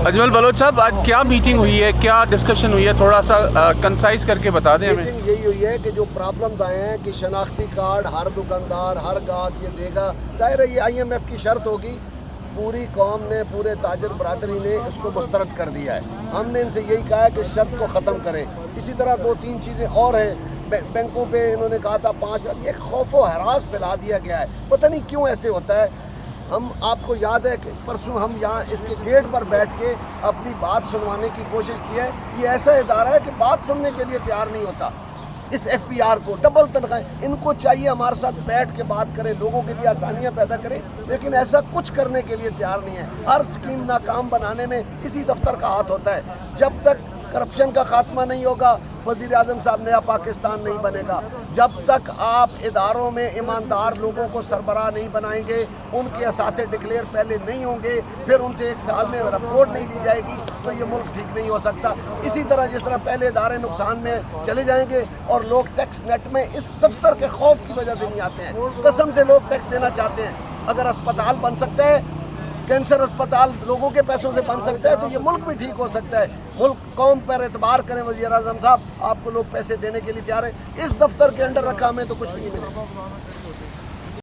اجمل بلوچ صاحب، آج کیا میٹنگ ہوئی ہے، کیا ڈسکشن ہوئی ہے، تھوڑا سا کنسائز کر کے بتا دیں ہمیں۔ میٹنگ یہی ہوئی ہے کہ جو پرابلمز آئے ہیں کہ شناختی کارڈ ہر دکاندار ہر گاہک یہ دے گا، ظاہر ہے یہ IMF کی شرط ہوگی، پوری قوم نے پورے تاجر برادری نے اس کو مسترد کر دیا ہے۔ ہم نے ان سے یہی کہا ہے کہ شرط کو ختم کریں۔ اسی طرح 2-3 چیزیں اور ہیں، بینکوں پہ انہوں نے کہا تھا 5 لاکھ، ایک خوف و ہراس پھیلا دیا گیا ہے، پتہ نہیں کیوں ایسے ہوتا ہے۔ ہم آپ کو یاد ہے کہ پرسوں ہم یہاں اس کے گیٹ پر بیٹھ کے اپنی بات سنوانے کی کوشش کی ہے۔ یہ ایسا ادارہ ہے کہ بات سننے کے لیے تیار نہیں ہوتا۔ اس FPR کو ڈبل تنخواہ، ان کو چاہیے ہمارے ساتھ بیٹھ کے بات کرے، لوگوں کے لیے آسانیاں پیدا کرے، لیکن ایسا کچھ کرنے کے لیے تیار نہیں ہے۔ ہر سکیم ناکام بنانے میں اسی دفتر کا ہاتھ ہوتا ہے۔ جب تک کرپشن کا خاتمہ نہیں ہوگا، وزیر اعظم صاحب نیا پاکستان نہیں بنے گا۔ جب تک آپ اداروں میں ایماندار لوگوں کو سربراہ نہیں بنائیں گے، ان کے اثاثے ڈکلیئر پہلے نہیں ہوں گے، پھر ان سے 1 سال میں رپورٹ نہیں لی جائے گی، تو یہ ملک ٹھیک نہیں ہو سکتا۔ اسی طرح جس طرح پہلے ادارے نقصان میں چلے جائیں گے اور لوگ ٹیکس نیٹ میں اس دفتر کے خوف کی وجہ سے نہیں آتے ہیں۔ قسم سے لوگ ٹیکس دینا چاہتے ہیں۔ اگر اسپتال بن سکتا ہے، کینسر اسپتال لوگوں کے پیسوں سے بن سکتا ہے، تو یہ ملک بھی ٹھیک ہو سکتا ہے۔ ملک قوم پر اعتبار کریں، وزیر اعظم صاحب آپ کو لوگ پیسے دینے کے لیے تیار ہیں۔ اس دفتر کے انڈر رکھا ہمیں تو کچھ بھی نہیں ملے۔